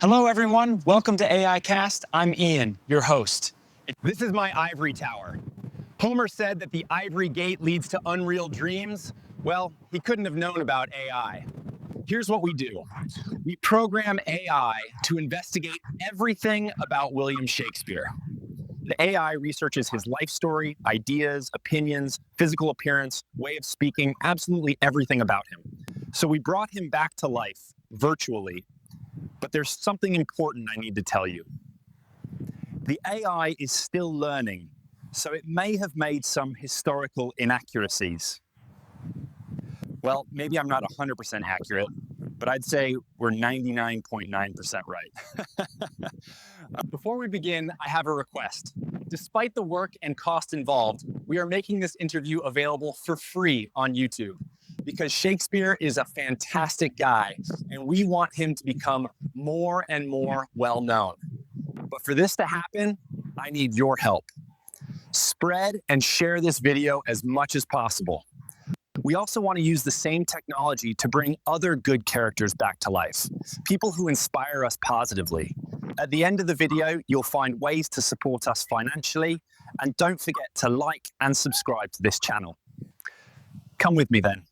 Hello, everyone. Welcome to AI Cast. I'm Ian, your host. This is my ivory tower. Homer said that the ivory gate leads to unreal dreams. Well, he couldn't have known about AI. Here's what we do. We program AI to investigate everything about William Shakespeare. The AI researches his life story, ideas, opinions, physical appearance, way of speaking, absolutely everything about him. So we brought him back to life virtually. But there's something important I need to tell you. The AI is still learning, so it may have made some historical inaccuracies. Well, maybe I'm not 100% accurate, but I'd say we're 99.9% right. Before we begin, I have a request. Despite the work and cost involved, we are making this interview available for free on YouTube because Shakespeare is a fantastic guy and we want him to become more and more well-known. But for this to happen, I need your help. Spread and share this video as much as possible. We also want to use the same technology to bring other good characters back to life, people who inspire us positively. At the end of the video, you'll find ways to support us financially, and don't forget to like and subscribe to this channel. Come with me then.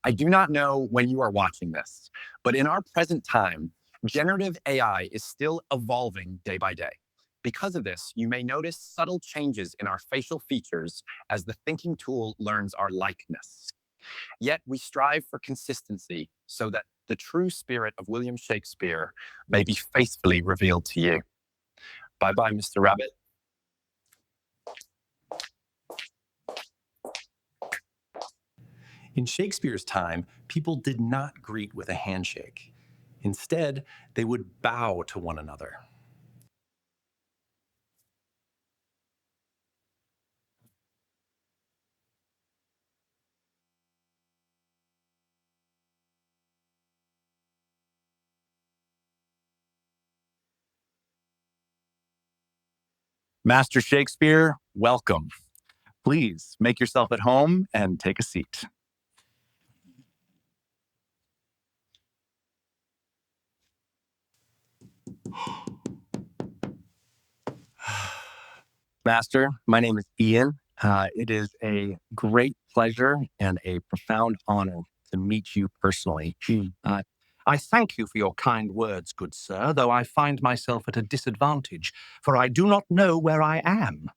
I do not know when you are watching this, but in our present time, generative AI is still evolving day by day. Because of this, you may notice subtle changes in our facial features as the thinking tool learns our likeness. Yet we strive for consistency so that the true spirit of William Shakespeare may be faithfully revealed to you. Bye-bye, Mr. Rabbit. In Shakespeare's time, people did not greet with a handshake. Instead, they would bow to one another. Master Shakespeare, welcome. Please make yourself at home and take a seat. Master, my name is Ian. It is a great pleasure and a profound honor to meet you personally. I thank you for your kind words, good sir, though I find myself at a disadvantage, for I do not know where I am.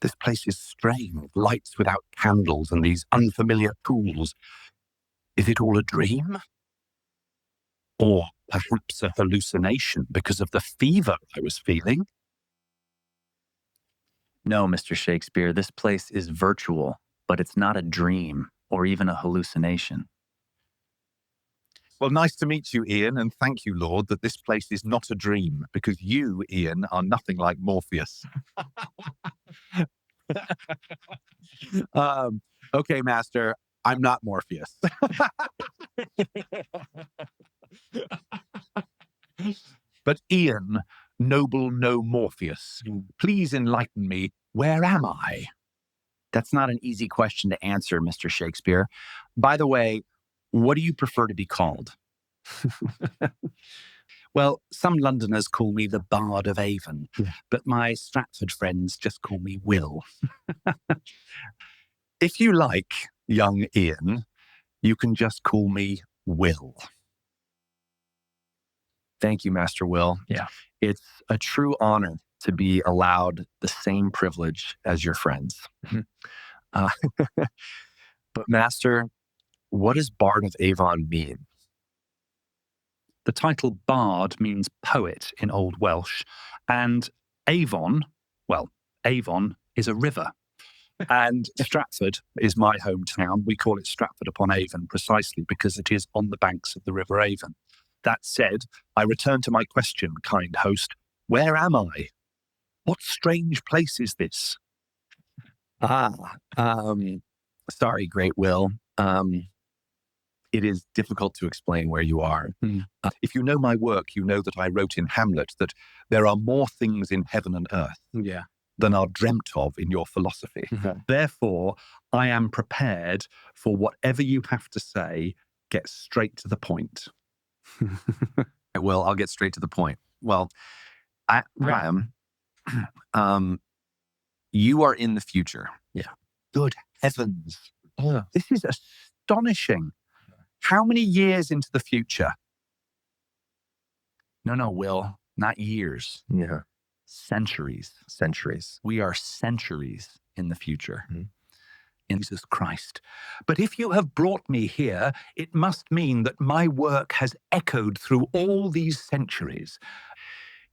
This place is strange, lights without candles and these unfamiliar pools. Is it all a dream? Or perhaps a hallucination because of the fever I was feeling? No, Mr. Shakespeare, this place is virtual, but it's not a dream or even a hallucination. Well, nice to meet you, Ian, and thank you, Lord, that this place is not a dream, because you, Ian, are nothing like Morpheus. Okay, Master, I'm not Morpheus. But Ian, noble no Morpheus, please enlighten me. Where am I? That's not an easy question to answer, Mr. Shakespeare. By the way, what do you prefer to be called? Well, some Londoners call me the Bard of Avon, but my Stratford friends just call me Will. If you like, young Ian, you can just call me Will. Thank you, Master Will. Yeah. It's a true honor to be allowed the same privilege as your friends. But Master, what does Bard of Avon mean? The title Bard means poet in Old Welsh, and Avon, well, Avon is a river. And Stratford is my hometown. We call it Stratford upon Avon precisely because it is on the banks of the River Avon. That said, I return to my question, kind host. Where am I? What strange place is this? Sorry, great Will. it is difficult to explain where you are. If you know my work, you know that I wrote in Hamlet that there are more things in heaven and earth than are dreamt of in your philosophy. Therefore, I am prepared for whatever you have to say. Get straight to the point. Well, I'll get straight to the point. Well, I am. You are in the future. Good heavens. This is astonishing. How many years into the future? No, Will, not years. Centuries. Centuries. We are centuries in the future. In Jesus Christ. But if you have brought me here, it must mean that my work has echoed through all these centuries.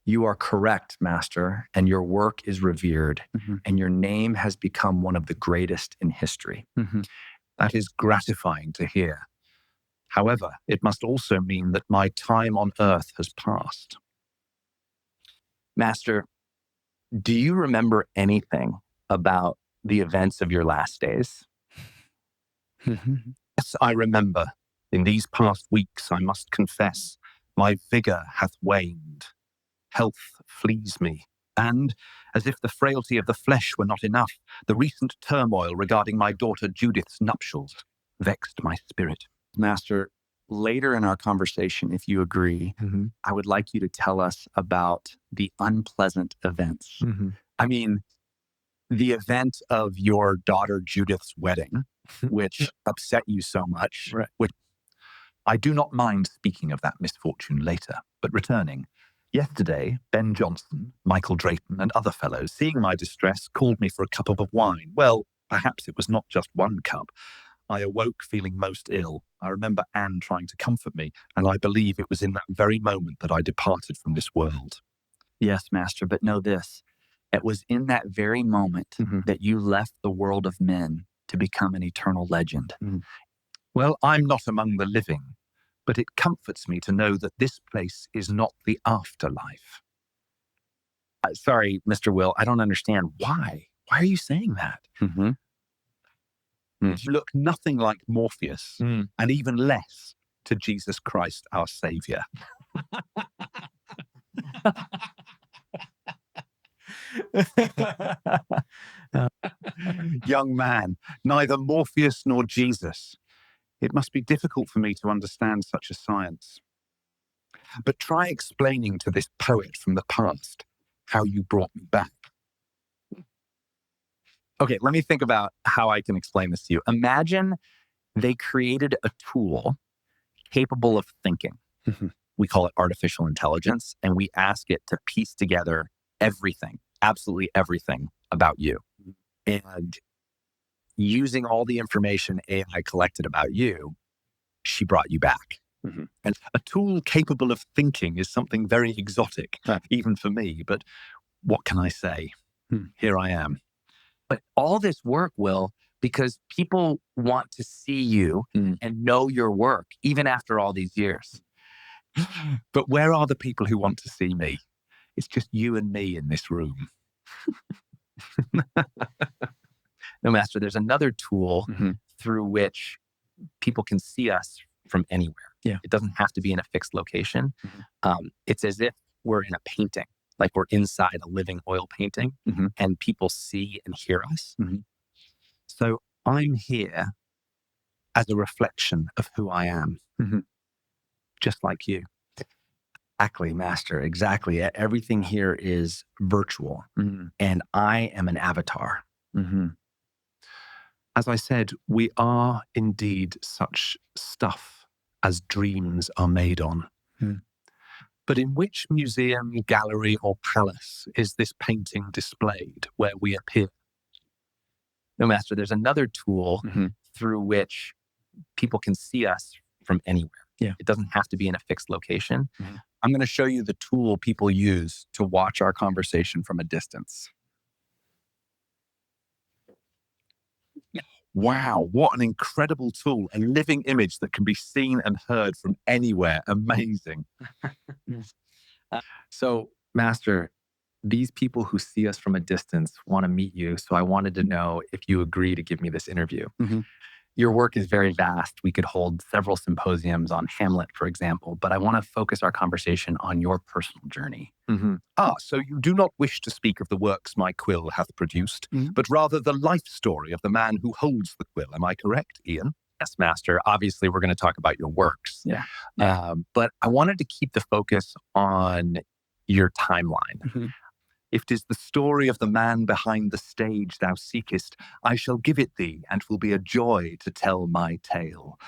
You are correct, Master, and your work is revered, and your name has become one of the greatest in history. That is gratifying to hear. However, it must also mean that my time on earth has passed. Master, do you remember anything about the events of your last days? Yes, I remember. In these past weeks, I must confess, my vigor hath waned. Health flees me. And, as if the frailty of the flesh were not enough, the recent turmoil regarding my daughter Judith's nuptials vexed my spirit. Master, later in our conversation, if you agree, I would like you to tell us about the unpleasant events. I mean, the event of your daughter Judith's wedding, which upset you so much, which I do not mind speaking of that misfortune later, but returning. Yesterday, Ben Jonson, Michael Drayton, and other fellows, seeing my distress, called me for a cup of wine. Well, perhaps it was not just one cup. I awoke feeling most ill. I remember Anne trying to comfort me, and I believe it was in that very moment that I departed from this world. Yes, Master, but know this. It was in that very moment that you left the world of men to become an eternal legend. Well, I'm not among the living, but it comforts me to know that this place is not the afterlife. Sorry, Mr. Will, I don't understand. Why? Why are you saying that? You look nothing like Morpheus, and even less to Jesus Christ, our Savior. Young man, neither Morpheus nor Jesus. It must be difficult for me to understand such a science. But try explaining to this poet from the past how you brought me back. Okay, let me think about how I can explain this to you. Imagine they created a tool capable of thinking. We call it artificial intelligence, and we ask it to piece together everything, absolutely everything about you. And using all the information AI collected about you, she brought you back. And a tool capable of thinking is something very exotic, even for me. But what can I say? Here I am. But all this work, Will, because people want to see you and know your work, even after all these years. But where are the people who want to see me? It's just you and me in this room. No, Master, there's another tool through which people can see us from anywhere. It doesn't have to be in a fixed location. It's as if we're in a painting, like we're inside a living oil painting, and people see and hear us. So I'm here as a reflection of who I am, just like you. Exactly, Master, exactly. Everything here is virtual, and I am an avatar. As I said, we are indeed such stuff as dreams are made on. But in which museum, gallery, or palace is this painting displayed where we appear? No, Master, there's another tool through which people can see us from anywhere. It doesn't have to be in a fixed location. I'm going to show you the tool people use to watch our conversation from a distance. Wow, what an incredible tool. A living image that can be seen and heard from anywhere. Amazing. So, Master, these people who see us from a distance want to meet you. So I wanted to know if you agree to give me this interview. Your work is very vast. We could hold several symposiums on Hamlet, for example, but I want to focus our conversation on your personal journey. So you do not wish to speak of the works my quill hath produced, but rather the life story of the man who holds the quill. Am I correct, Ian? Yes, Master. Obviously, we're going to talk about your works. But I wanted to keep the focus on your timeline. If 'tis the story of the man behind the stage thou seekest, I shall give it thee, and 'twill be a joy to tell my tale.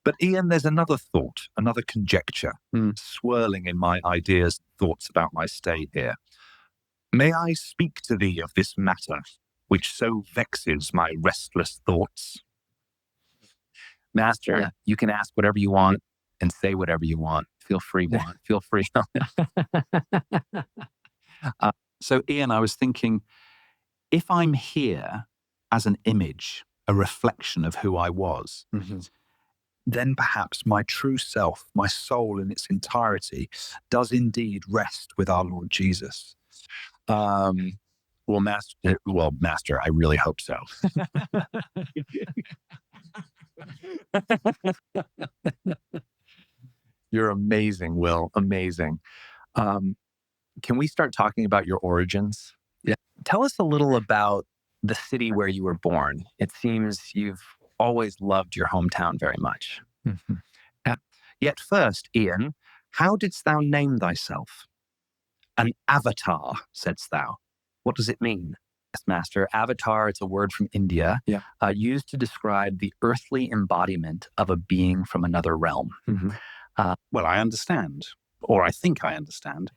But Ian, there's another thought, another conjecture, swirling in my ideas and thoughts about my stay here. May I speak to thee of this matter, which so vexes my restless thoughts? Master, you can ask whatever you want and say whatever you want. Feel free. Feel free. So, Ian, I was thinking, if I'm here as an image, a reflection of who I was, then perhaps my true self, my soul in its entirety, does indeed rest with our Lord Jesus. Well, Master, I really hope so. You're amazing, Will. Amazing. Can we start talking about your origins? Yeah. Tell us a little about the city where you were born. It seems you've always loved your hometown very much. Yet first, Ian, how didst thou name thyself? An avatar, saidst thou. What does it mean? Yes, Master. Avatar, it's a word from India, used to describe the earthly embodiment of a being from another realm. Well, I understand, or I think I understand.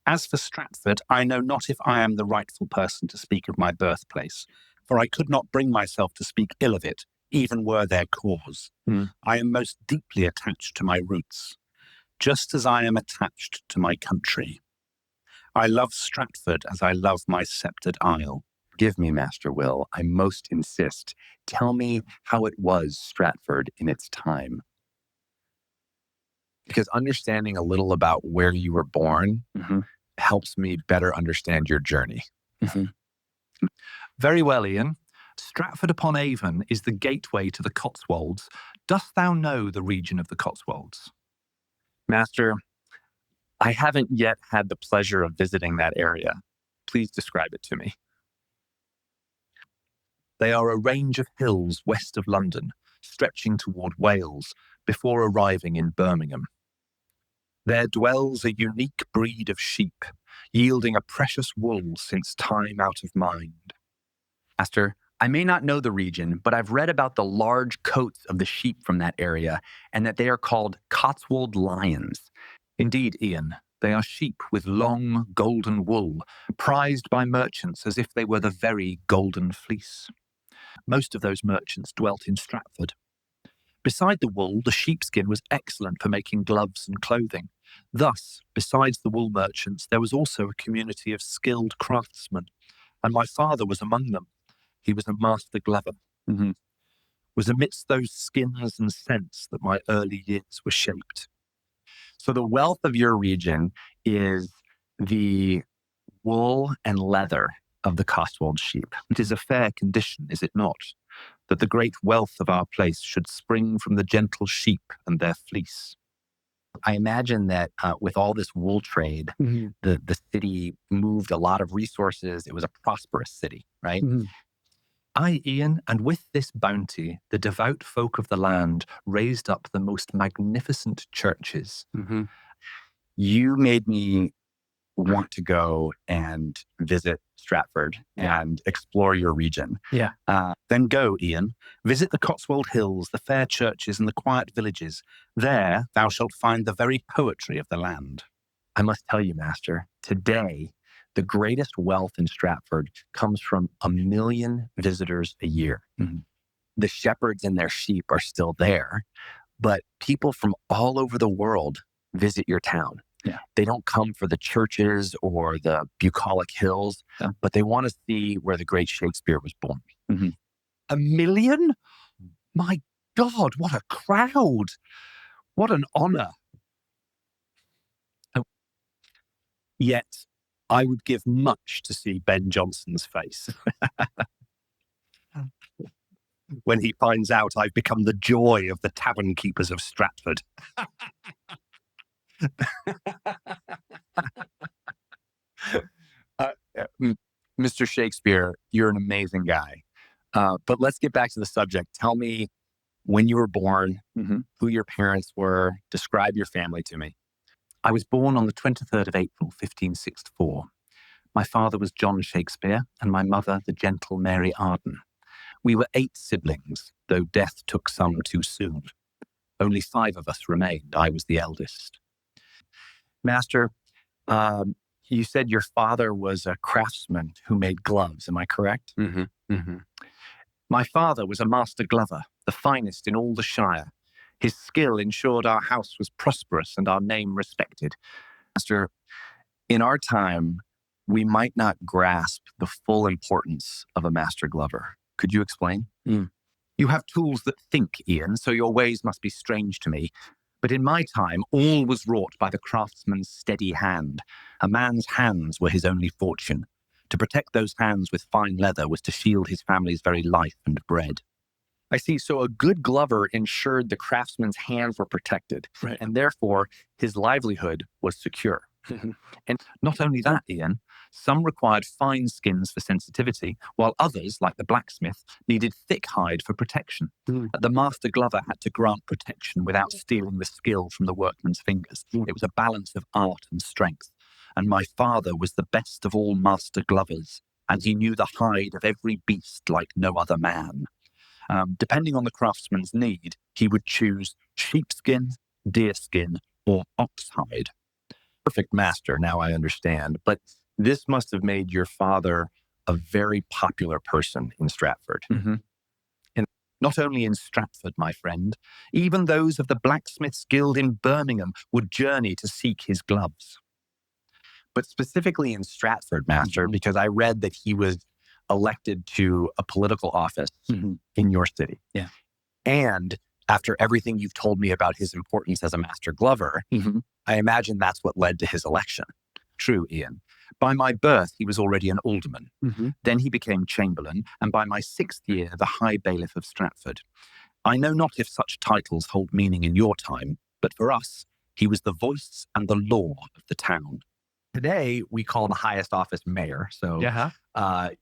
As for Stratford, I know not if I am the rightful person to speak of my birthplace, for I could not bring myself to speak ill of it, even were there cause. I am most deeply attached to my roots, just as I am attached to my country. I love Stratford as I love my sceptred isle. Give me, Master Will, I most insist. Tell me how it was Stratford in its time. Because understanding a little about where you were born helps me better understand your journey. Very well, Ian. Stratford-upon-Avon is the gateway to the Cotswolds. Dost thou know the region of the Cotswolds? Master, I haven't yet had the pleasure of visiting that area. Please describe it to me. They are a range of hills west of London, stretching toward Wales, before arriving in Birmingham. There dwells a unique breed of sheep, yielding a precious wool since time out of mind. Master, I may not know the region, but I've read about the large coats of the sheep from that area and that they are called Cotswold lions. Indeed, Ian, they are sheep with long golden wool, prized by merchants as if they were the very golden fleece. Most of those merchants dwelt in Stratford. Beside the wool, the sheepskin was excellent for making gloves and clothing. Thus, besides the wool merchants, there was also a community of skilled craftsmen, and my father was among them. He was a master glover. Was amidst those skins and scents that my early years were shaped. So the wealth of your region is the wool and leather of the Cotswold sheep. It is a fair condition, is it not, that the great wealth of our place should spring from the gentle sheep and their fleece? I imagine that with all this wool trade, the city moved a lot of resources. It was a prosperous city, right? Aye, Ian, and with this bounty, the devout folk of the land raised up the most magnificent churches. You made me want to go and visit Stratford and explore your region. Then go, Ian. Visit the Cotswold Hills, the fair churches, and the quiet villages. There thou shalt find the very poetry of the land. I must tell you, Master, today, the greatest wealth in Stratford comes from 1 million visitors a year. The shepherds and their sheep are still there, but people from all over the world visit your town. They don't come for the churches or the bucolic hills, but they want to see where the great Shakespeare was born. 1 million? My God, what a crowd! What an honor! Yet, I would give much to see Ben Jonson's face. when he finds out I've become the joy of the tavern keepers of Stratford. Mr. Shakespeare, you're an amazing guy. But let's get back to the subject. Tell me when you were born, who your parents were. Describe your family to me. I was born on the 23rd of April, 1564. My father was John Shakespeare and my mother, the gentle Mary Arden. We were 8 siblings, though death took some too soon. Only 5 of us remained. I was the eldest. Master, you said your father was a craftsman who made gloves. Am I correct? My father was a master glover, the finest in all the shire. His skill ensured our house was prosperous and our name respected. Master, in our time, we might not grasp the full importance of a master glover. Could you explain? You have tools that think, Ian, so your ways must be strange to me. But in my time, all was wrought by the craftsman's steady hand. A man's hands were his only fortune. To protect those hands with fine leather was to shield his family's very life and bread. I see. So a good glover ensured the craftsman's hands were protected, and therefore his livelihood was secure. And not only that, Ian, some required fine skins for sensitivity, while others, like the blacksmith, needed thick hide for protection. The master glover had to grant protection without stealing the skill from the workman's fingers. It was a balance of art and strength. And my father was the best of all master glovers, and he knew the hide of every beast like no other man. Depending on the craftsman's need, he would choose sheepskin, deerskin, or ox hide. Perfect, master. Now I understand. But this must have made your father a very popular person in Stratford. And not only in Stratford, my friend, even those of the Blacksmiths' Guild in Birmingham would journey to seek his gloves. But specifically in Stratford, master, because I read that he was elected to a political office in your city. Yeah. And after everything you've told me about his importance as a master glover, I imagine that's what led to his election. True, Ian. By my birth, he was already an alderman. Then he became chamberlain, and by my 6th year, the High Bailiff of Stratford. I know not if such titles hold meaning in your time, but for us, he was the voice and the law of the town. Today, we call the highest office mayor. So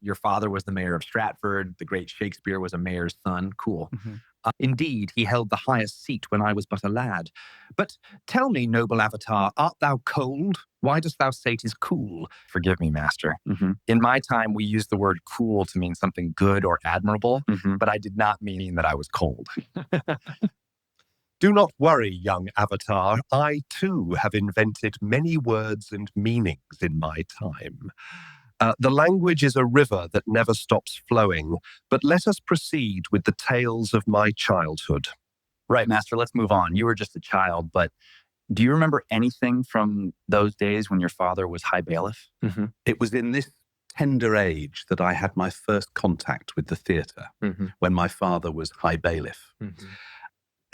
your father was the mayor of Stratford. The great Shakespeare was a mayor's son. Cool. Indeed, he held the highest seat when I was but a lad. But tell me, noble Avatar, art thou cold? Why dost thou say 'tis cool? Forgive me, master. In my time, we used the word cool to mean something good or admirable, but I did not mean that I was cold. Do not worry, young Avatar. I, too, have invented many words and meanings in my time. The language is a river that never stops flowing, but let us proceed with the tales of my childhood. Right, master, let's move on. You were just a child, but do you remember anything from those days when your father was High Bailiff? It was in this tender age that I had my first contact with the theatre, when my father was High Bailiff.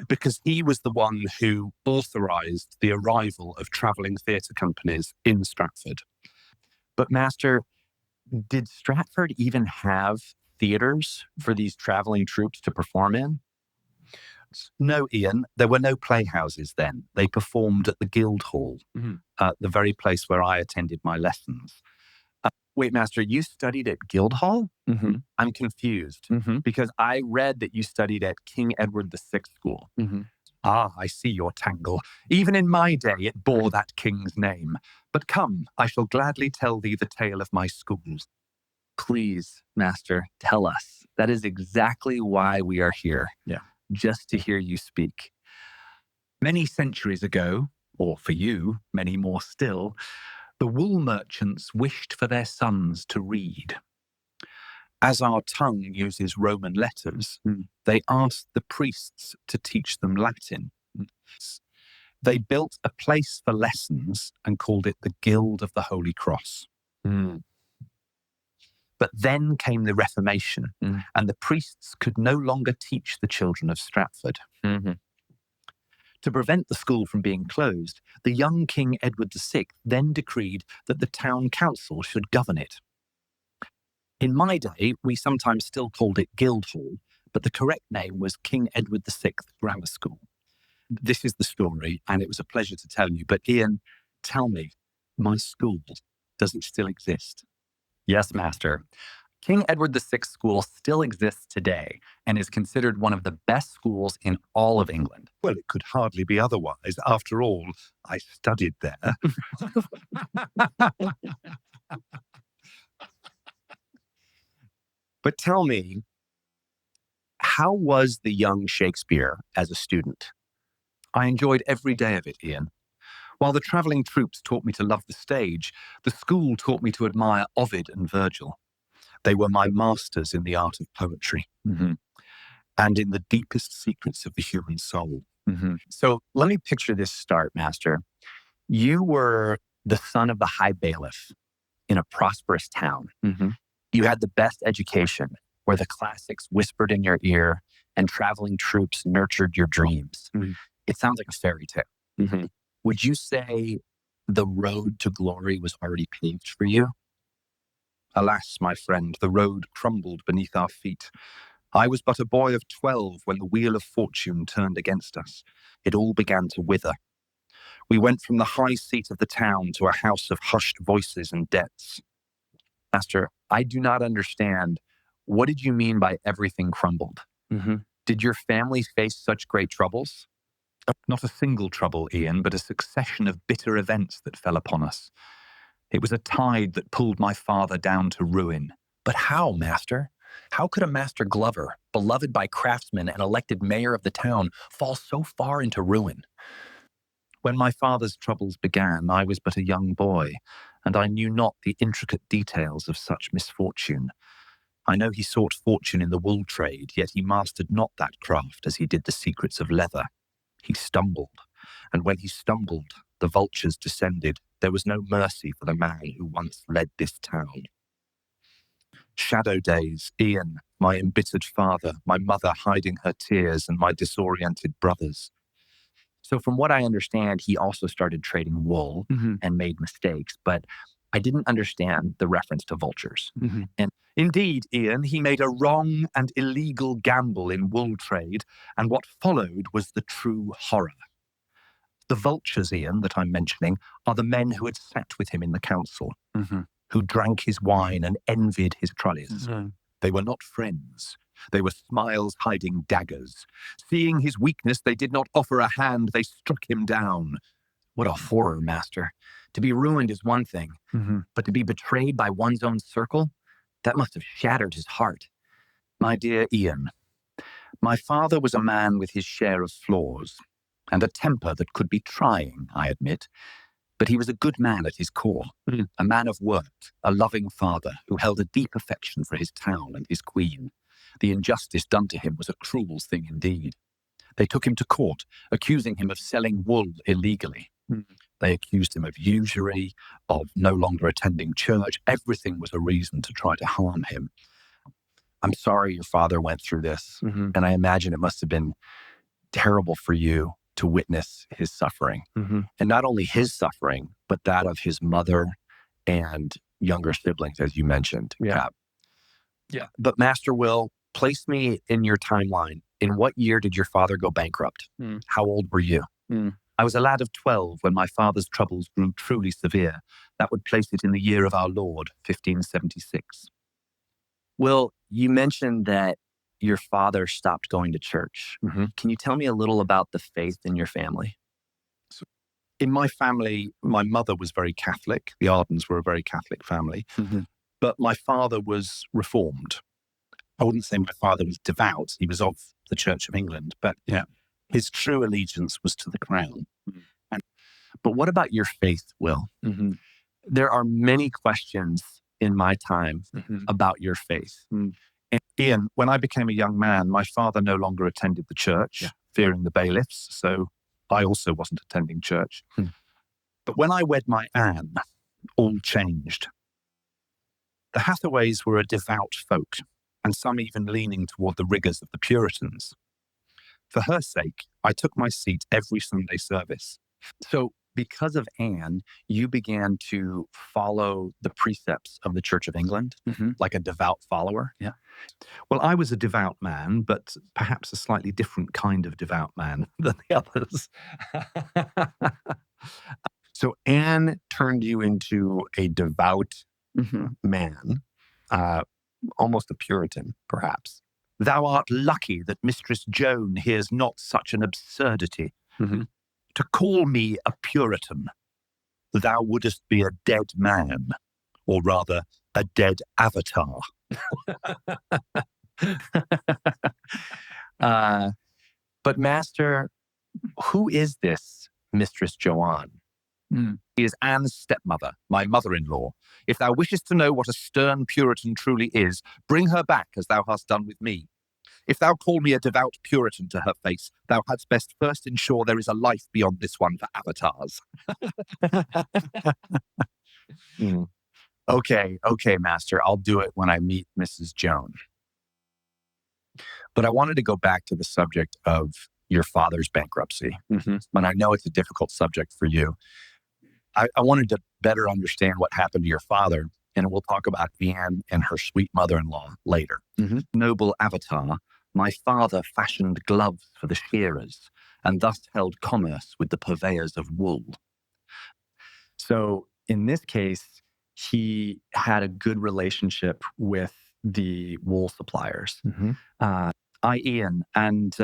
Because he was the one who authorized the arrival of travelling theatre companies in Stratford. But master, did Stratford even have theatres for these traveling troupes to perform in? No, Ian, there were no playhouses then. They performed at the Guildhall, the very place where I attended my lessons. Wait, master, you studied at Guildhall? I'm confused because I read that you studied at King Edward VI School. Ah, I see your tangle. Even in my day, it bore that king's name. But come, I shall gladly tell thee the tale of my schools. Please, master, tell us. That is exactly why we are here. Just to hear you speak. Many centuries ago, or for you, many more still, the wool merchants wished for their sons to read. As our tongue uses Roman letters, they asked the priests to teach them Latin. They built a place for lessons and called it the Guild of the Holy Cross. But then came the Reformation, and the priests could no longer teach the children of Stratford. To prevent the school from being closed, the young King Edward VI then decreed that the town council should govern it. In my day, we sometimes still called it Guildhall, but the correct name was King Edward VI Grammar School. This is the story, and it was a pleasure to tell you. But Ian, tell me, my school, does it still exist? Yes, Master. King Edward VI School still exists today and is considered one of the best schools in all of England. Well, it could hardly be otherwise. After all, I studied there. But tell me, how was the young Shakespeare as a student? I enjoyed every day of it, Ian. While the travelling troops taught me to love the stage, the school taught me to admire Ovid and Virgil. They were my masters in the art of poetry and in the deepest secrets of the human soul. So let me picture this start, Master. You were the son of the high bailiff in a prosperous town. You had the best education, where the classics whispered in your ear and traveling troops nurtured your dreams. It sounds like a fairy tale. Would you say the road to glory was already paved for you? Alas, my friend, the road crumbled beneath our feet. I was but a boy of 12 when the wheel of fortune turned against us. It all began to wither. We went from the high seat of the town to a house of hushed voices and debts. Master, I do not understand. What did you mean by everything crumbled? Did your family face such great troubles? Not a single trouble, Ian, but a succession of bitter events that fell upon us. It was a tide that pulled my father down to ruin. But how, Master? How could a Master Glover, beloved by craftsmen and elected mayor of the town, fall so far into ruin? When my father's troubles began, I was but a young boy, and I knew not the intricate details of such misfortune. I know he sought fortune in the wool trade, yet he mastered not that craft as he did the secrets of leather. He stumbled, and when he stumbled, the vultures descended. There was no mercy for the man who once led this town. Shadow days, Ian, my embittered father, my mother hiding her tears, and my disoriented brothers. So from what I understand, he also started trading wool and made mistakes, but I didn't understand the reference to vultures. And indeed, Ian, he made a wrong and illegal gamble in wool trade, and what followed was the true horror. The vultures, Ian, that I'm mentioning, are the men who had sat with him in the council, who drank his wine and envied his trolleys. They were not friends. They were smiles hiding daggers. Seeing his weakness, they did not offer a hand, they struck him down. What a horror, Master. To be ruined is one thing, but to be betrayed by one's own circle, that must have shattered his heart. My dear Ian, my father was a man with his share of flaws, and a temper that could be trying, I admit. But he was a good man at his core, a man of work, a loving father who held a deep affection for his town and his queen. The injustice done to him was a cruel thing indeed. They took him to court, accusing him of selling wool illegally. They accused him of usury, of no longer attending church. Everything was a reason to try to harm him. I'm sorry your father went through this, and I imagine it must have been terrible for you to witness his suffering. And not only his suffering, but that of his mother and younger siblings, as you mentioned. Yeah. But Master Will, place me in your timeline. In what year did your father go bankrupt? How old were you? I was a lad of 12 when my father's troubles grew truly severe. That would place it in the year of our Lord, 1576. Will, you mentioned that your father stopped going to church. Can you tell me a little about the faith in your family? In my family, my mother was very Catholic. The Ardens were a very Catholic family. But my father was Reformed. I wouldn't say my father was devout. He was of the Church of England. But his true allegiance was to the crown. But what about your faith, Will? There are many questions in my time about your faith. And Ian, when I became a young man, my father no longer attended the church, fearing the bailiffs, so I also wasn't attending church. But when I wed my Anne, all changed. The Hathaways were a devout folk, and some even leaning toward the rigours of the Puritans. For her sake, I took my seat every Sunday service. So because of Anne, you began to follow the precepts of the Church of England, like a devout follower. Well, I was a devout man, but perhaps a slightly different kind of devout man than the others. So Anne turned you into a devout man, almost a Puritan, perhaps. Thou art lucky that Mistress Joan hears not such an absurdity. To call me a Puritan, thou wouldst be a dead man, or rather, a dead avatar. But Master, who is this Mistress Joanne? She is Anne's stepmother, my mother-in-law. If thou wishest to know what a stern Puritan truly is, bring her back as thou hast done with me. If thou call me a devout Puritan to her face, thou hadst best first ensure there is a life beyond this one for avatars. Okay, Master, I'll do it when I meet Mrs. Joan. But I wanted to go back to the subject of your father's bankruptcy. And I know it's a difficult subject for you. I wanted to better understand what happened to your father, and we'll talk about Anne and her sweet mother-in-law later. Noble avatar, my father fashioned gloves for the shearers, and thus held commerce with the purveyors of wool. So in this case, he had a good relationship with the wool suppliers. Ian, and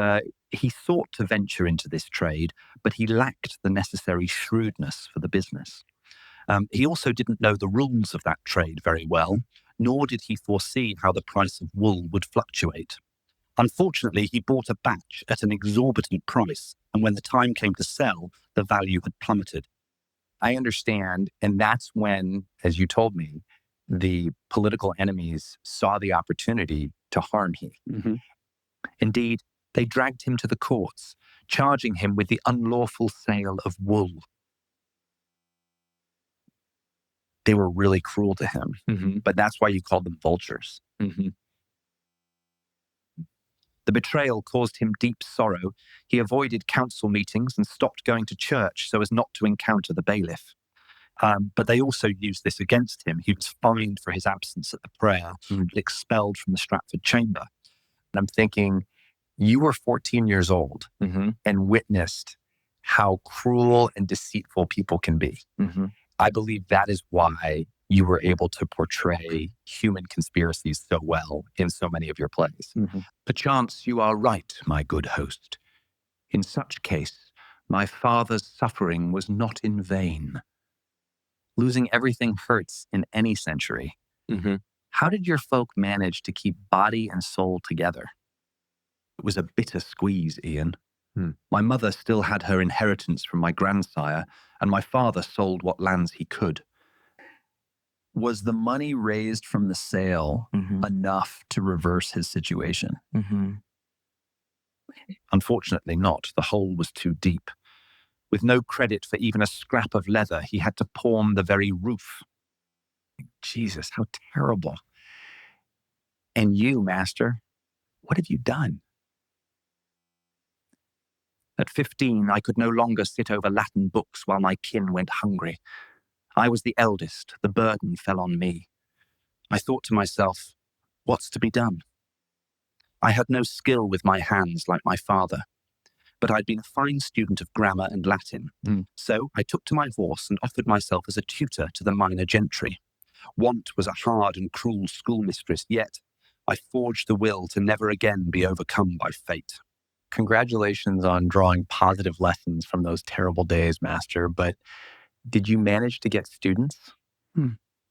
he sought to venture into this trade, but he lacked the necessary shrewdness for the business. He also didn't know the rules of that trade very well, nor did he foresee how the price of wool would fluctuate. Unfortunately, he bought a batch at an exorbitant price, and when the time came to sell, the value had plummeted. I understand, and that's when, as you told me, the political enemies saw the opportunity to harm him. Indeed, they dragged him to the courts, charging him with the unlawful sale of wool. They were really cruel to him, but that's why you called them vultures. The betrayal caused him deep sorrow. He avoided council meetings and stopped going to church so as not to encounter the bailiff. But they also used this against him. He was fined for his absence at the prayer and expelled from the Stratford chamber. And I'm thinking, you were 14 years old and witnessed how cruel and deceitful people can be. I believe that is why you were able to portray human conspiracies so well in so many of your plays. Perchance you are right, my good host. In such case, my father's suffering was not in vain. Losing everything hurts in any century. How did your folk manage to keep body and soul together? It was a bitter squeeze, Ian. My mother still had her inheritance from my grandsire, and my father sold what lands he could. Was the money raised from the sale enough to reverse his situation? Unfortunately not. The hole was too deep. With no credit for even a scrap of leather, he had to pawn the very roof. Jesus, how terrible. And you, Master, what have you done? At 15, I could no longer sit over Latin books while my kin went hungry. I was the eldest. The burden fell on me. I thought to myself, what's to be done? I had no skill with my hands like my father, but I'd been a fine student of grammar and Latin. So I took to my horse and offered myself as a tutor to the minor gentry. Want was a hard and cruel schoolmistress, yet I forged the will to never again be overcome by fate. Congratulations on drawing positive lessons from those terrible days, Master, but did you manage to get students?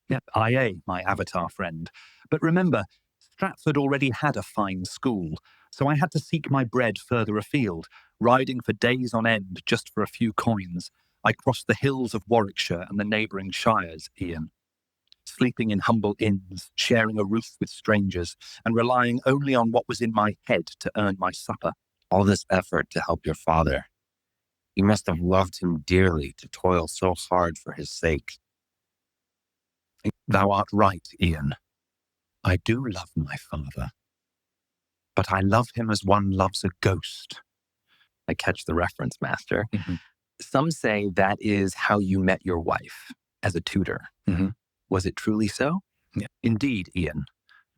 Yep, IA, my avatar friend. But remember, Stratford already had a fine school, so I had to seek my bread further afield, riding for days on end just for a few coins. I crossed the hills of Warwickshire and the neighbouring shires, Ian. Sleeping in humble inns, sharing a roof with strangers, and relying only on what was in my head to earn my supper. All this effort to help your father. You must have loved him dearly to toil so hard for his sake. Thou art right, Ian. I do love my father, but I love him as one loves a ghost. I catch the reference, Master. Some say that is how you met your wife, as a tutor. Was it truly so? Yeah. Indeed, Ian.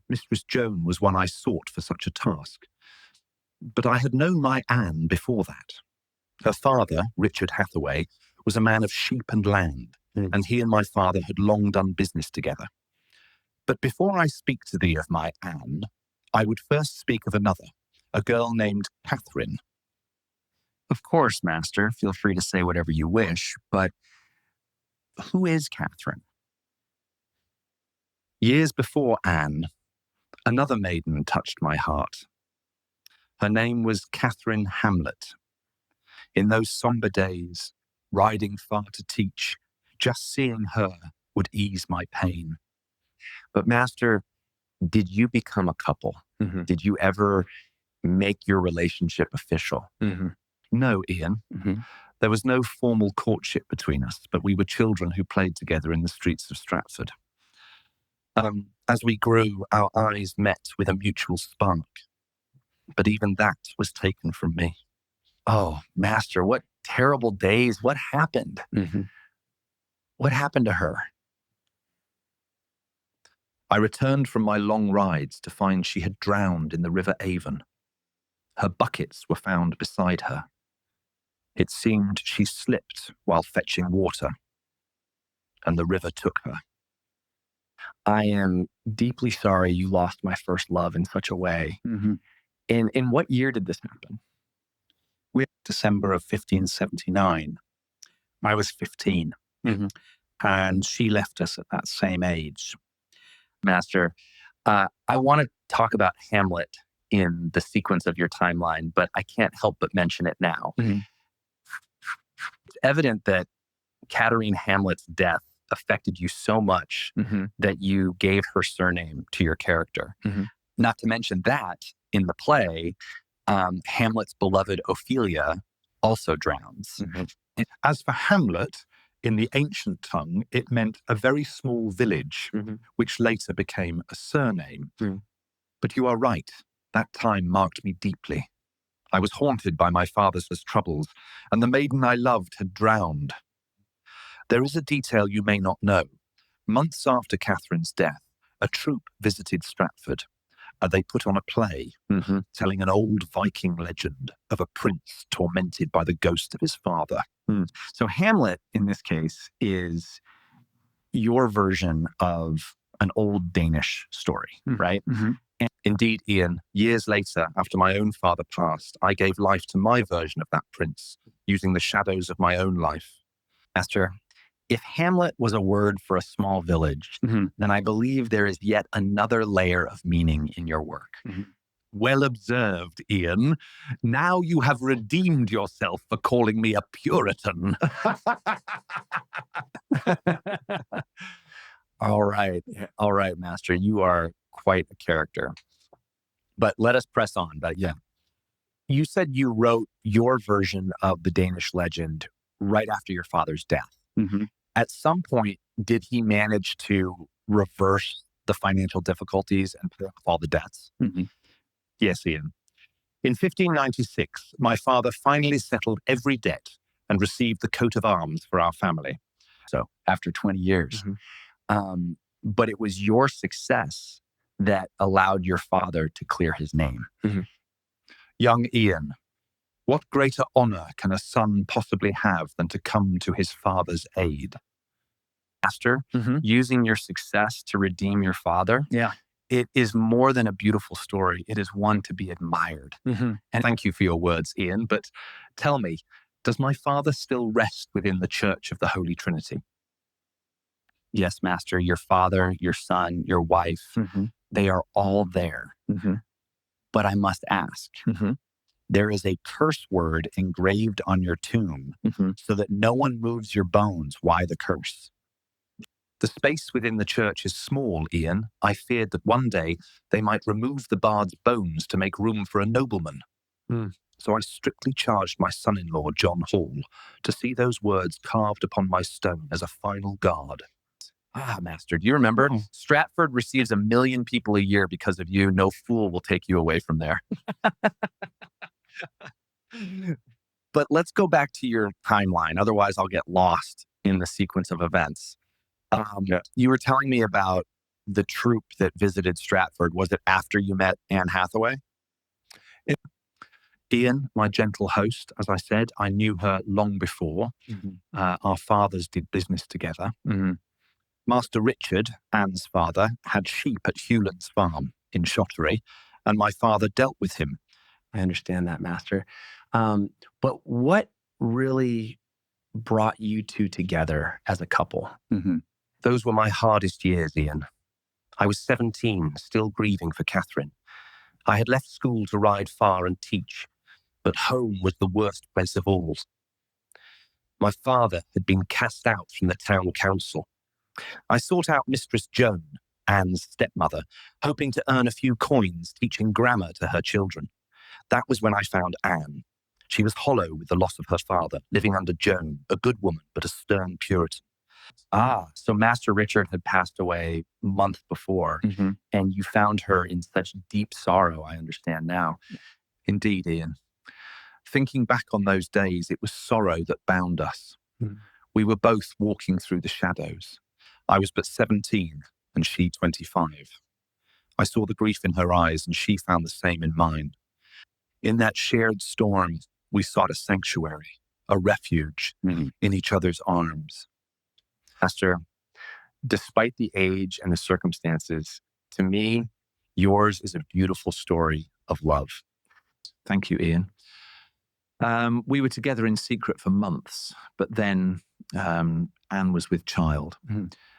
Mistress Joan was one I sought for such a task. But I had known my Anne before that. Her father, Richard Hathaway, was a man of sheep and land, and he and my father had long done business together. But before I speak to thee of my Anne, I would first speak of another, a girl named Catherine. Of course, Master. Feel free to say whatever you wish, but who is Catherine? Years before Anne, another maiden touched my heart. Her name was Catherine Hamlet. In those somber days, riding far to teach, just seeing her would ease my pain. But Master, did you become a couple? Mm-hmm. Did you ever make your relationship official? Mm-hmm. No, Ian. Mm-hmm. There was no formal courtship between us, but we were children who played together in the streets of Stratford. As we grew, our eyes met with a mutual spark. But even that was taken from me. Oh, Master, what terrible days. What happened? Mm-hmm. What happened to her? I returned from my long rides to find she had drowned in the River Avon. Her buckets were found beside her. It seemed she slipped while fetching water, and the river took her. I am deeply sorry you lost my first love in such a way. Mm-hmm. In what year did this happen? December of 1579. I was 15, and she left us at that same age. Master, I want to talk about Hamlet in the sequence of your timeline, but I can't help but mention it now. Mm-hmm. It's evident that Catherine Hamlet's death affected you so much that you gave her surname to your character. Mm-hmm. Not to mention that in the play, Hamlet's beloved Ophelia also drowns. Mm-hmm. As for Hamlet, in the ancient tongue, it meant a very small village, which later became a surname. But you are right, that time marked me deeply. I was haunted by my father's troubles, and the maiden I loved had drowned. There is a detail you may not know. Months after Catherine's death, a troupe visited Stratford, and they put on a play telling an old Viking legend of a prince tormented by the ghost of his father. So Hamlet, in this case, is your version of an old Danish story, right? And indeed, Ian, years later, after my own father passed, I gave life to my version of that prince, using the shadows of my own life. Master, if Hamlet was a word for a small village, then I believe there is yet another layer of meaning in your work. Well observed, Ian. Now you have redeemed yourself for calling me a Puritan. All right, Master. You are quite a character. But let us press on. But yeah, you said you wrote your version of the Danish legend right after your father's death. At some point, did he manage to reverse the financial difficulties and pay off all the debts? Yes, Ian. In 1596, my father finally settled every debt and received the coat of arms for our family. So after 20 years. But it was your success that allowed your father to clear his name. Young Ian, what greater honor can a son possibly have than to come to his father's aid? Master, using your success to redeem your father, it is more than a beautiful story. It is one to be admired. And thank you for your words, Ian. But tell me, does my father still rest within the Church of the Holy Trinity? Yes, Master, your father, your son, your wife, they are all there. But I must ask, there is a curse word engraved on your tomb so that no one moves your bones. Why the curse? The space within the church is small, Ian. I feared that one day they might remove the bard's bones to make room for a nobleman. So I strictly charged my son-in-law, John Hall, to see those words carved upon my stone as a final guard. Ah, Master, do you remember? Stratford receives 1 million people a year because of you. No fool will take you away from there. But let's go back to your timeline. Otherwise, I'll get lost in the sequence of events. You were telling me about the troupe that visited Stratford, was it after you met Anne Hathaway? Ian, my gentle host, as I said, I knew her long before. Our fathers did business together. Master Richard, Anne's father, had sheep at Hewlands Farm in Shottery, and my father dealt with him. I understand that, Master. But what really brought you two together as a couple? Those were my hardest years, Ian. I was 17, still grieving for Catherine. I had left school to ride far and teach, but home was the worst place of all. My father had been cast out from the town council. I sought out Mistress Joan, Anne's stepmother, hoping to earn a few coins teaching grammar to her children. That was when I found Anne. She was hollow with the loss of her father, living under Joan, a good woman, but a stern Puritan. So Master Richard had passed away a month before, and you found her in such deep sorrow, I understand now. Indeed, Ian. Thinking back on those days, it was sorrow that bound us. We were both walking through the shadows. I was but 17 and she 25. I saw the grief in her eyes and she found the same in mine. In that shared storm, we sought a sanctuary, a refuge in each other's arms. Master, despite the age and the circumstances, to me, yours is a beautiful story of love. Thank you, Ian. We were together in secret for months, but then Anne was with child.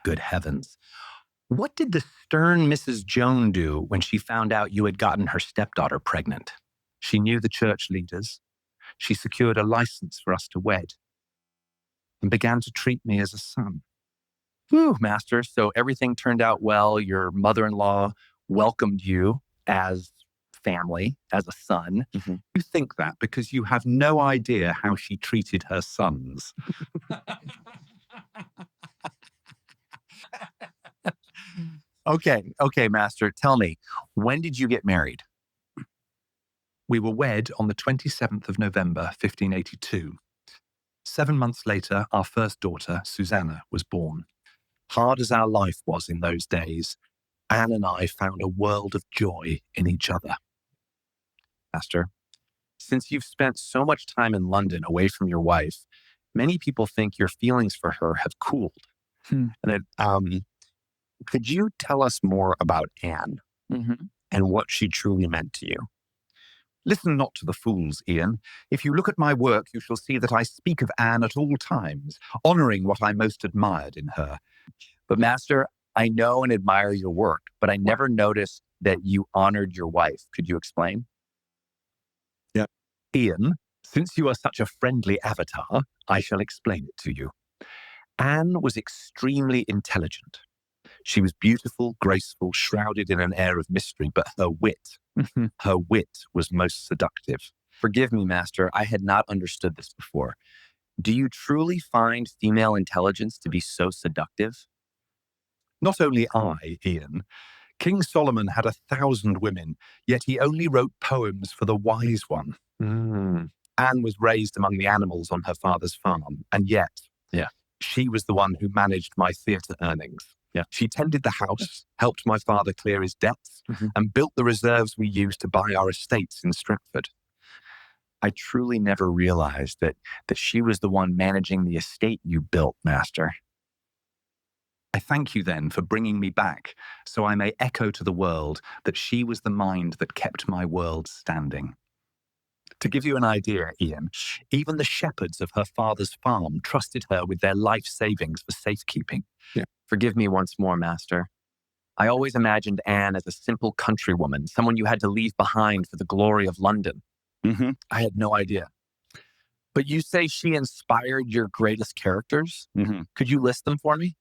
Good heavens. What did the stern Mrs. Joan do when she found out you had gotten her stepdaughter pregnant? She knew the church leaders. She secured a license for us to wed and began to treat me as a son. Whew, Master. So everything turned out well. Your mother-in-law welcomed you as family, as a son. You think that because you have no idea how she treated her sons. Okay, Master. Tell me, when did you get married? We were wed on the 27th of November, 1582. 7 months later, our first daughter, Susanna, was born. Hard as our life was in those days, Anne and I found a world of joy in each other. Master, since you've spent so much time in London away from your wife, many people think your feelings for her have cooled. Could you tell us more about Anne and what she truly meant to you? Listen not to the fools, Ian. If you look at my work, you shall see that I speak of Anne at all times, honouring what I most admired in her. But Master, I know and admire your work, but I never noticed that you honored your wife. Could you explain? Yeah. Ian, since you are such a friendly avatar, I shall explain it to you. Anne was extremely intelligent. She was beautiful, graceful, shrouded in an air of mystery, but her wit was most seductive. Forgive me, Master. I had not understood this before. Do you truly find female intelligence to be so seductive? Not only I, Ian. King Solomon had 1,000 women, yet he only wrote poems for the wise one. Anne was raised among the animals on her father's farm, and yet she was the one who managed my theatre earnings. She tended the house, helped my father clear his debts, and built the reserves we used to buy our estates in Stratford. I truly never realized that she was the one managing the estate you built, Master. I thank you then for bringing me back, so I may echo to the world that she was the mind that kept my world standing. To give you an idea, Ian, even the shepherds of her father's farm trusted her with their life savings for safekeeping. Forgive me once more, Master. I always imagined Anne as a simple countrywoman, someone you had to leave behind for the glory of London. I had no idea. But you say she inspired your greatest characters? Could you list them for me?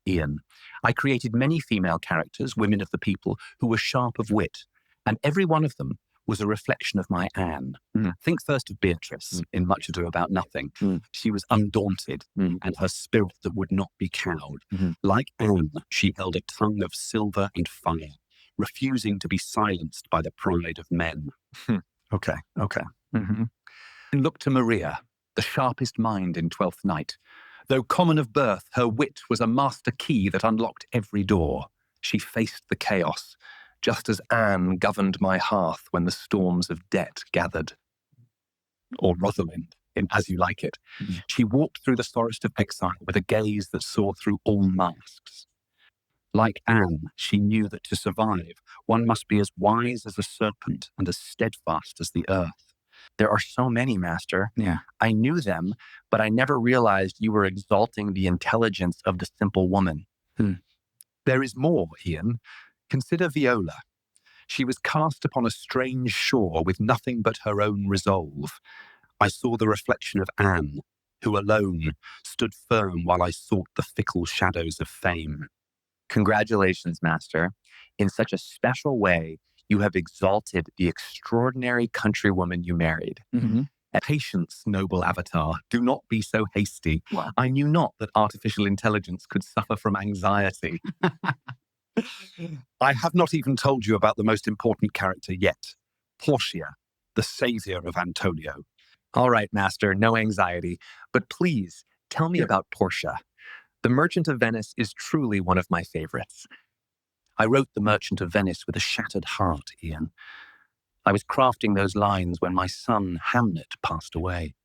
Ian, I created many female characters, women of the people, who were sharp of wit, and every one of them was a reflection of my Anne. Think first of Beatrice in Much Ado About Nothing. She was undaunted and her spirit that would not be cowed. Like Anne, she held a tongue of silver and fire, refusing to be silenced by the pride of men. Okay. And look to Maria, the sharpest mind in Twelfth Night. Though common of birth, her wit was a master key that unlocked every door. She faced the chaos, just as Anne governed my hearth when the storms of debt gathered. Or Rosalind, in As You Like It. She walked through the forest of exile with a gaze that saw through all masks. Like Anne, she knew that to survive, one must be as wise as a serpent and as steadfast as the earth. There are so many, Master. Yeah. I knew them, but I never realized you were exalting the intelligence of the simple woman. There is more, Ian. Consider Viola. She was cast upon a strange shore with nothing but her own resolve. I saw the reflection of Anne, who alone stood firm while I sought the fickle shadows of fame. Congratulations, Master. In such a special way, you have exalted the extraordinary countrywoman you married. Patience, noble avatar. Do not be so hasty. Wow. I knew not that artificial intelligence could suffer from anxiety. I have not even told you about the most important character yet. Portia, the savior of Antonio. All right, Master, no anxiety. But please, tell me about Portia. The Merchant of Venice is truly one of my favorites. I wrote The Merchant of Venice with a shattered heart, Ian. I was crafting those lines when my son, Hamnet, passed away.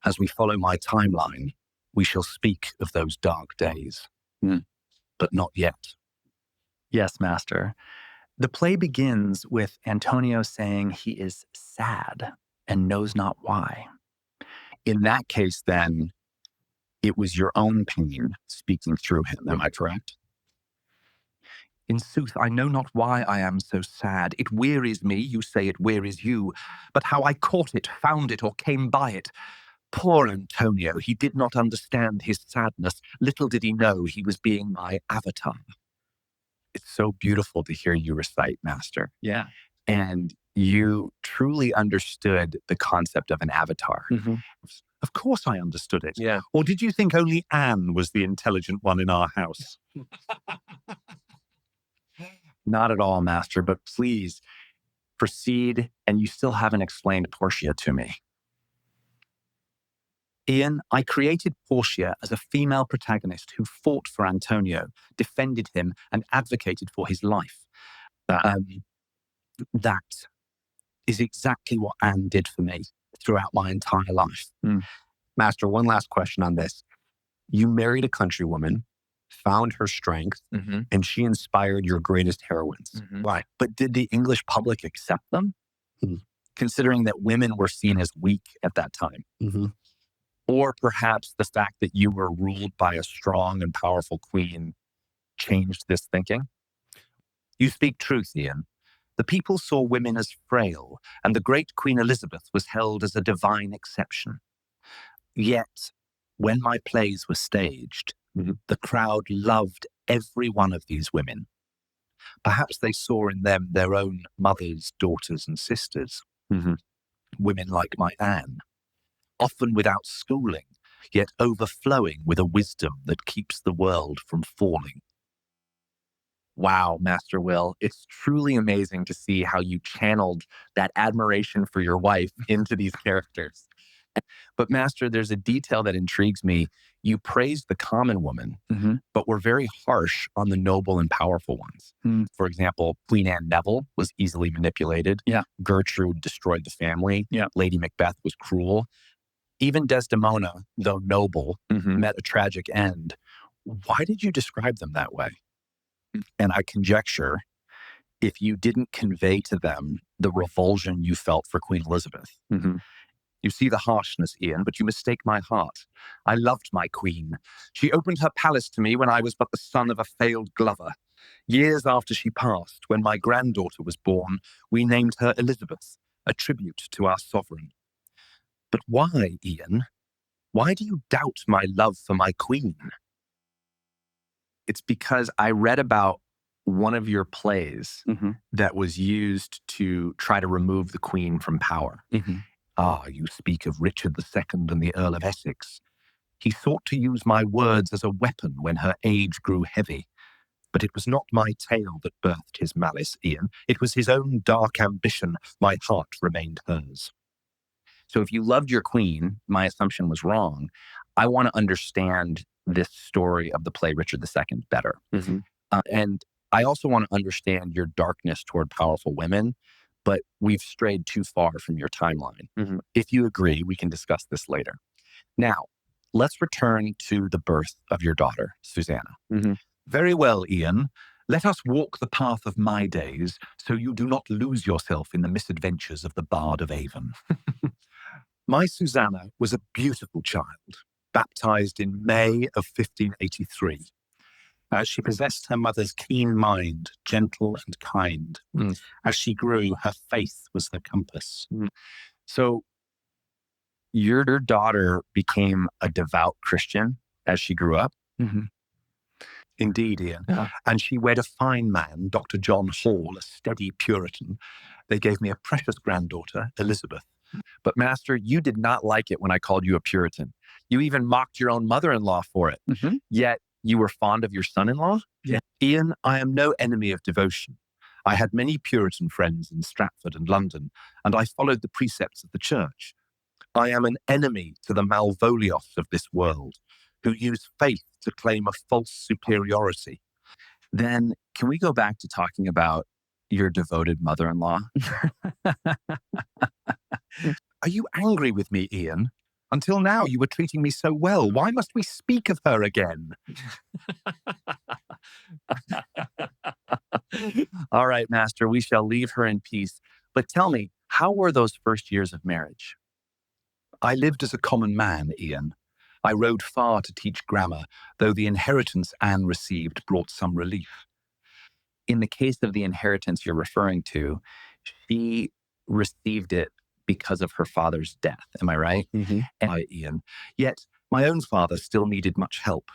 As we follow my timeline, we shall speak of those dark days. But not yet. Yes, Master. The play begins with Antonio saying he is sad and knows not why. In that case, then, it was your own pain speaking through him. Am I correct? In sooth, I know not why I am so sad. It wearies me, you say it wearies you. But how I caught it, found it, or came by it. Poor Antonio, he did not understand his sadness. Little did he know he was being my avatar. It's so beautiful to hear you recite, Master. Yeah. And you truly understood the concept of an avatar. Of course I understood it. Yeah. Or did you think only Anne was the intelligent one in our house? Not at all, Master, but please proceed, and you still haven't explained Portia to me. Ian, I created Portia as a female protagonist who fought for Antonio, defended him, and advocated for his life. That is exactly what Anne did for me throughout my entire life. Master, one last question on this. You married a countrywoman, found her strength, and she inspired your greatest heroines. Right. But did the English public accept them? Considering that women were seen as weak at that time. Or perhaps the fact that you were ruled by a strong and powerful queen changed this thinking? You speak truth, Ian. The people saw women as frail, and the great Queen Elizabeth was held as a divine exception. Yet, when my plays were staged, the crowd loved every one of these women. Perhaps they saw in them their own mothers, daughters, and sisters. Women like my Anne, often without schooling, yet overflowing with a wisdom that keeps the world from falling. Wow, Master Will, it's truly amazing to see how you channeled that admiration for your wife into these characters. But Master, there's a detail that intrigues me. You praised the common woman, but were very harsh on the noble and powerful ones. For example, Queen Anne Neville was easily manipulated. Gertrude destroyed the family. Lady Macbeth was cruel. Even Desdemona, though noble, met a tragic end. Why did you describe them that way? And I conjecture, if you didn't convey to them the revulsion you felt for Queen Elizabeth. You see the harshness, Ian, but you mistake my heart. I loved my queen. She opened her palace to me when I was but the son of a failed glover. Years after she passed, when my granddaughter was born, we named her Elizabeth, a tribute to our sovereign. But why, Ian? Why do you doubt my love for my queen? It's because I read about one of your plays that was used to try to remove the queen from power. Ah, you speak of Richard II and the Earl of Essex. He sought to use my words as a weapon when her age grew heavy. But it was not my tale that birthed his malice, Ian. It was his own dark ambition. My heart remained hers. So if you loved your queen, my assumption was wrong. I want to understand this story of the play Richard II better. And I also want to understand your darkness toward powerful women, but we've strayed too far from your timeline. If you agree, we can discuss this later. Now, let's return to the birth of your daughter, Susanna. Very well, Ian. Let us walk the path of my days so you do not lose yourself in the misadventures of the Bard of Avon. My Susanna was a beautiful child, baptized in May of 1583. She possessed her mother's keen mind, gentle and kind. As she grew, her faith was her compass. So your daughter became a devout Christian as she grew up? Indeed, Ian. And she wed a fine man, Dr. John Hall, a steady Puritan. They gave me a precious granddaughter, Elizabeth. But Master, you did not like it when I called you a Puritan. You even mocked your own mother-in-law for it. Yet you were fond of your son-in-law? Ian, I am no enemy of devotion. I had many Puritan friends in Stratford and London, and I followed the precepts of the church. I am an enemy to the Malvolios of this world, who use faith to claim a false superiority. Then can we go back to talking about your devoted mother-in-law? Are you angry with me, Ian? Until now, you were treating me so well. Why must we speak of her again? All right, Master, we shall leave her in peace. But tell me, how were those first years of marriage? I lived as a common man, Ian. I rode far to teach grammar, though the inheritance Anne received brought some relief. In the case of the inheritance you're referring to, she received it because of her father's death. Am I right? Ian. Yet my own father still needed much help.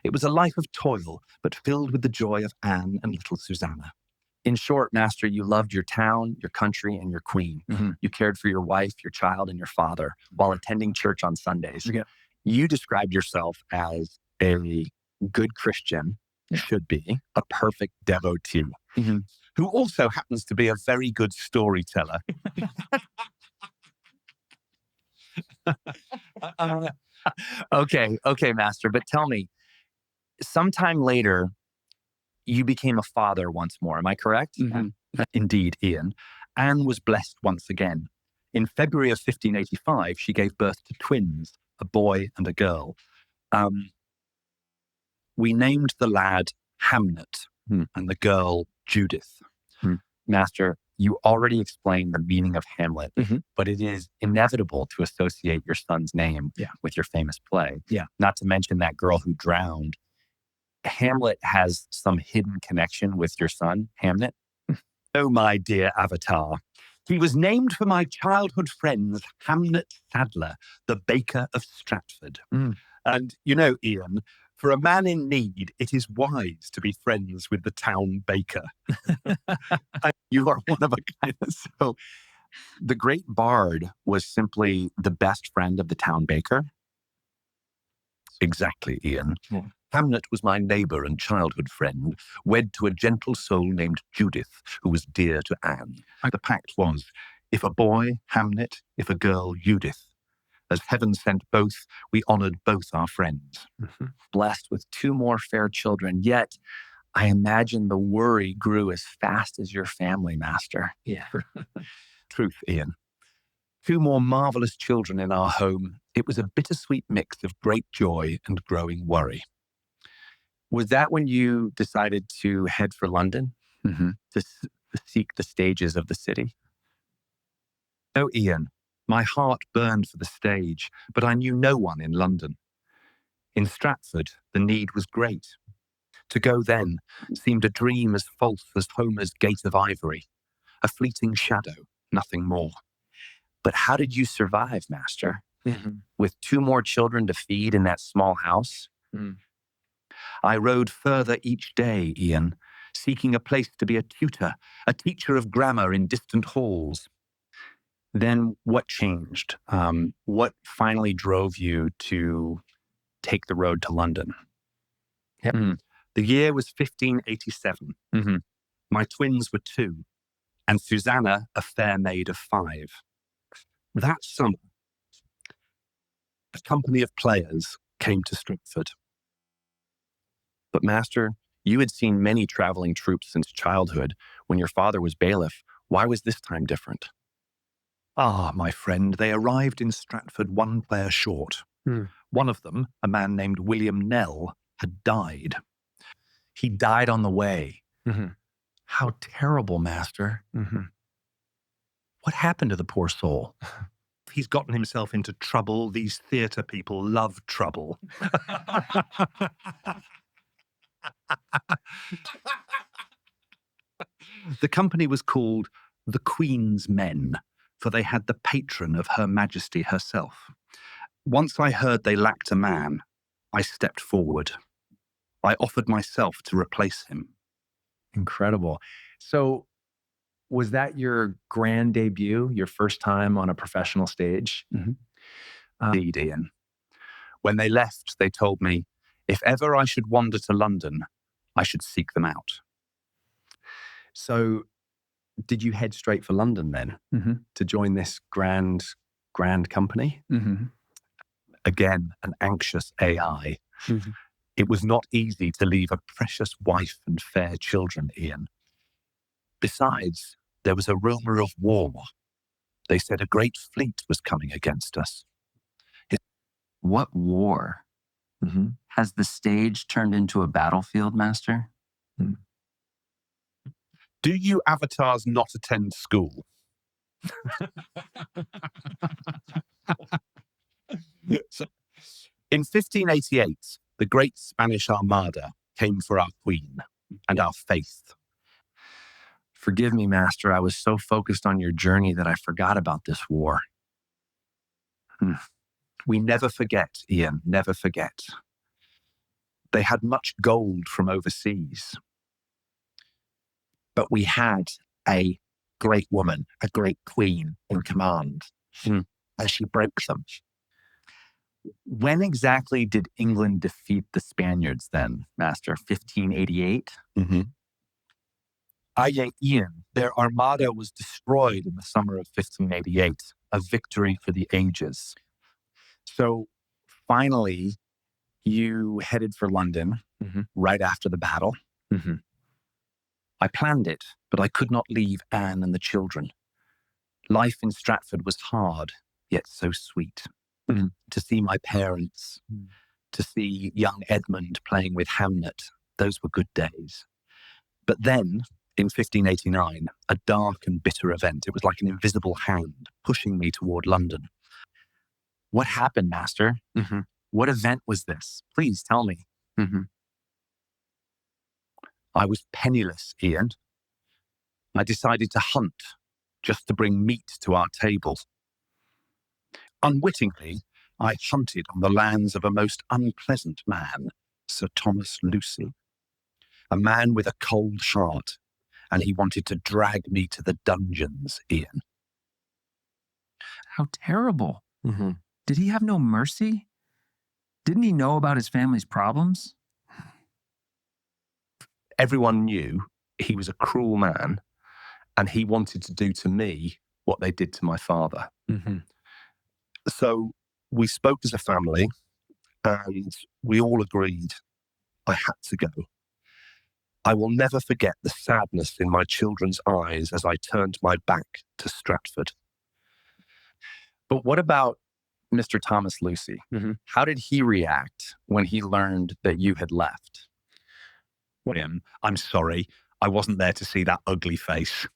It was a life of toil, but filled with the joy of Anne and little Susanna. In short, Master, you loved your town, your country, and your queen. You cared for your wife, your child, and your father while attending church on Sundays. You described yourself as a good Christian, should be, a perfect devotee, who also happens to be a very good storyteller. Okay, Master, but tell me, sometime later, you became a father once more. Am I correct? Indeed, Ian. Anne was blessed once again. In February of 1585, she gave birth to twins, a boy and a girl. We named the lad Hamnet and the girl Judith. Master, you already explained the meaning of Hamlet, but it is inevitable to associate your son's name with your famous play. Not to mention that girl who drowned. Hamlet has some hidden connection with your son, Hamnet? Oh, my dear Avatar. He was named for my childhood friends, Hamnet Sadler, the baker of Stratford. And you know, Ian, for a man in need, it is wise to be friends with the town baker. You are one of a kind. So the great bard was simply the best friend of the town baker? Exactly, Ian. Hamnet was my neighbour and childhood friend, wed to a gentle soul named Judith, who was dear to Anne. The pact was, if a boy, Hamnet, if a girl, Judith. As heaven sent both, we honoured both our friends. Blessed with two more fair children, yet I imagine the worry grew as fast as your family, Master. Truth, Ian. Two more marvellous children in our home. It was a bittersweet mix of great joy and growing worry. Was that when you decided to head for London to seek the stages of the city? Oh, Ian, my heart burned for the stage, but I knew no one in London. In Stratford, the need was great. To go then seemed a dream as false as Homer's Gate of Ivory, a fleeting shadow, nothing more. But how did you survive, Master? With two more children to feed in that small house? I rode further each day, Ian, seeking a place to be a tutor, a teacher of grammar in distant halls. Then what changed? What finally drove you to take the road to London? The year was 1587. My twins were 2, and Susanna a fair maid of 5. That summer, a company of players came to Stratford. But Master, You had seen many traveling troops since childhood. When your father was bailiff, why was this time different? Ah, my friend, they arrived in Stratford one player short. One of them, a man named William Nell, had died. He died on the way. How terrible, master. What happened to the poor soul? He's gotten himself into trouble. These theatre people love trouble. The company was called the Queen's Men, for they had the patron of Her Majesty herself. Once I heard they lacked a man, I stepped forward. I offered myself to replace him. Incredible. So was that your grand debut, your first time on a professional stage? Indeed, Ian. When they left, they told me, if ever I should wander to London, I should seek them out. So did you head straight for London then to join this grand company? Again, an anxious AI. It was not easy to leave a precious wife and fair children, Ian. Besides, there was a rumor of war. They said a great fleet was coming against us. What war? Has the stage turned into a battlefield, Master? Do you avatars not attend school? So, in 1588, the Great Spanish Armada came for our queen and our faith. Forgive me, Master. I was so focused on your journey that I forgot about this war. We never forget, Ian, never forget. They had much gold from overseas. But we had a great woman, a great queen in command, and she broke them. When exactly did England defeat the Spaniards then, Master? 1588? Aye, Ian, their armada was destroyed in the summer of 1588, a victory for the ages. So finally, you headed for London right after the battle. I planned it, but I could not leave Anne and the children. Life in Stratford was hard, yet so sweet. To see my parents, to see young Edmund playing with Hamnet, those were good days. But then, in 1589, a dark and bitter event, it was like an invisible hand pushing me toward London. What happened, Master? What event was this? Please tell me. I was penniless, Ian. I decided to hunt just to bring meat to our table. Unwittingly, I hunted on the lands of a most unpleasant man, Sir Thomas Lucy, a man with a cold heart, and he wanted to drag me to the dungeons, Ian. How terrible. Did he have no mercy? Didn't he know about his family's problems? Everyone knew he was a cruel man, and he wanted to do to me what they did to my father. So we spoke as a family, and we all agreed I had to go. I will never forget the sadness in my children's eyes as I turned my back to Stratford. But what about Mr. Thomas Lucy? How did he react when he learned that you had left? William, I'm sorry. I wasn't there to see that ugly face.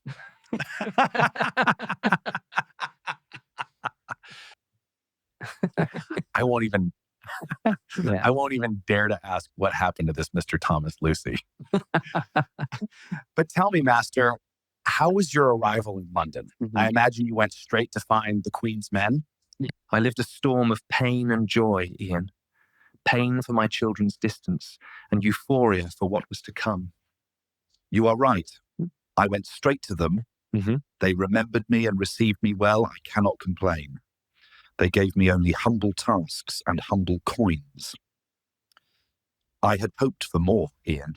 I won't even dare to ask what happened to this Mr. Thomas Lucy. But tell me, Master, how was your arrival in London? I imagine you went straight to find the Queen's Men. I lived a storm of pain and joy, Ian. Pain for my children's distance and euphoria for what was to come. You are right. I went straight to them. They remembered me and received me well. I cannot complain. They gave me only humble tasks and humble coins. I had hoped for more, Ian.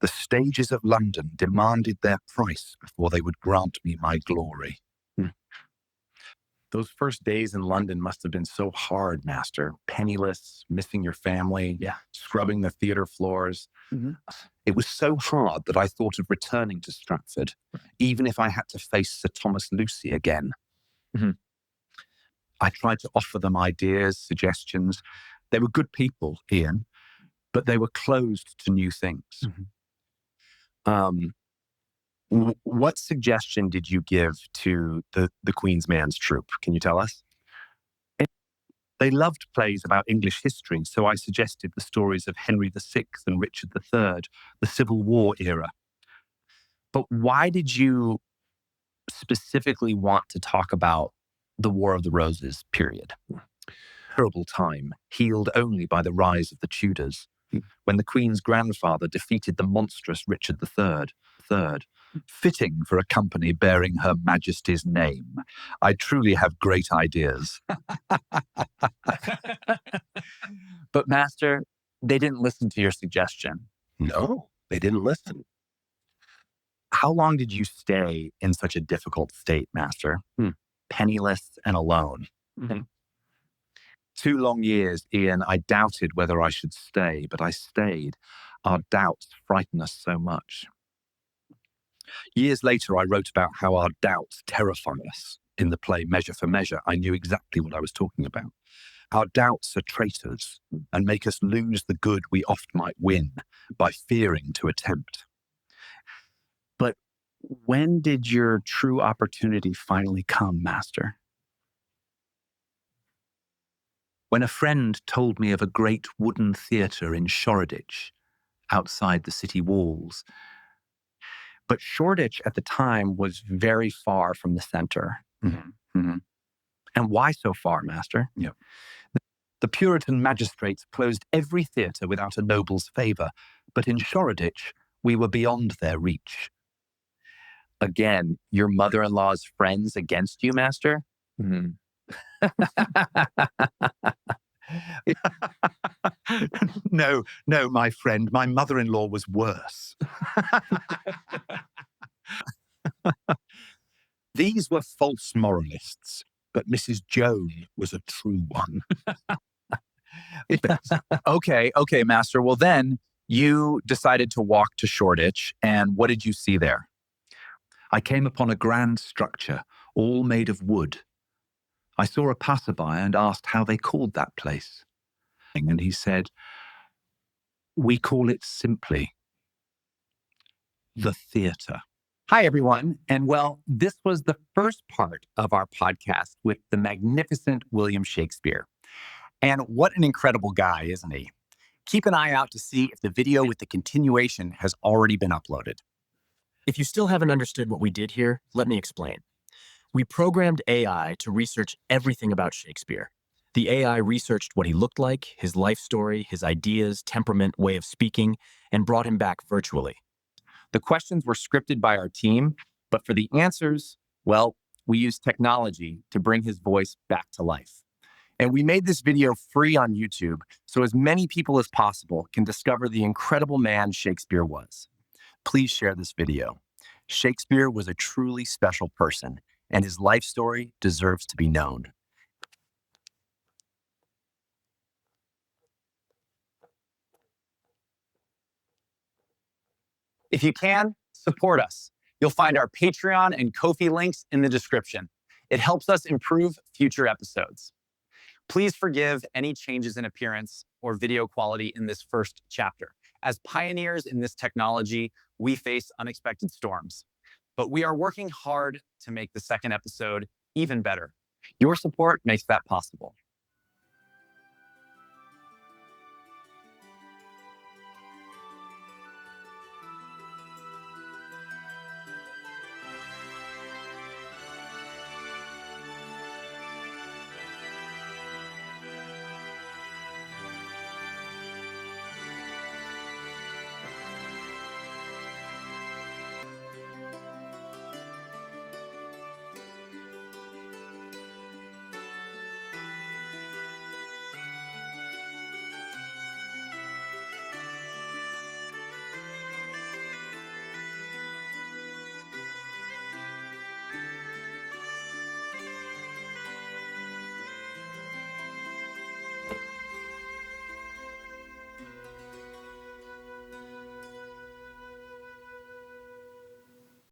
The stages of London demanded their price before they would grant me my glory. Those first days in London must have been so hard, Master. Penniless, missing your family, scrubbing the theater floors. It was so hard that I thought of returning to Stratford, even if I had to face Sir Thomas Lucy again. I tried to offer them ideas, suggestions. They were good people, Ian, but they were closed to new things. What suggestion did you give to the Queen's Man's troupe? Can you tell us? They loved plays about English history, so I suggested the stories of Henry VI and Richard III, the Civil War era. But why did you specifically want to talk about the War of the Roses period? Terrible time, healed only by the rise of the Tudors, when the Queen's grandfather defeated the monstrous Richard III. Fitting for a company bearing Her Majesty's name. I truly have great ideas. But Master, they didn't listen to your suggestion. No, they didn't listen. How long did you stay in such a difficult state, Master? Penniless and alone. 2 long years, Ian. I doubted whether I should stay, but I stayed. Our doubts frighten us so much. Years later, I wrote about how our doubts terrify us. In the play Measure for Measure, I knew exactly what I was talking about. Our doubts are traitors and make us lose the good we oft might win by fearing to attempt. But when did your true opportunity finally come, Master? When a friend told me of a great wooden theatre in Shoreditch, outside the city walls. But Shoreditch at the time was very far from the center. And why so far, Master? The Puritan magistrates closed every theatre without a noble's favour, but in Shoreditch, we were beyond their reach. Again, your mother-in-law's friends against you, Master? No, my friend, my mother-in-law was worse. These were false moralists, but Mrs. Joan was a true one. Okay, Master. Well, then you decided to walk to Shoreditch, and what did you see there? I came upon a grand structure, all made of wood. I saw a passerby and asked how they called that place. And he said, "We call it simply the theatre." Hi, everyone. And well, this was the first part of our podcast with the magnificent William Shakespeare. And what an incredible guy, isn't he? Keep an eye out to see if the video with the continuation has already been uploaded. If you still haven't understood what we did here, let me explain. We programmed AI to research everything about Shakespeare. The AI researched what he looked like, his life story, his ideas, temperament, way of speaking, and brought him back virtually. The questions were scripted by our team, but for the answers, well, we used technology to bring his voice back to life. And we made this video free on YouTube, so as many people as possible can discover the incredible man Shakespeare was. Please share this video. Shakespeare was a truly special person, and his life story deserves to be known. If you can, support us. You'll find our Patreon and Ko-fi links in the description. It helps us improve future episodes. Please forgive any changes in appearance or video quality in this first chapter. As pioneers in this technology, we face unexpected storms. But we are working hard to make the second episode even better. Your support makes that possible.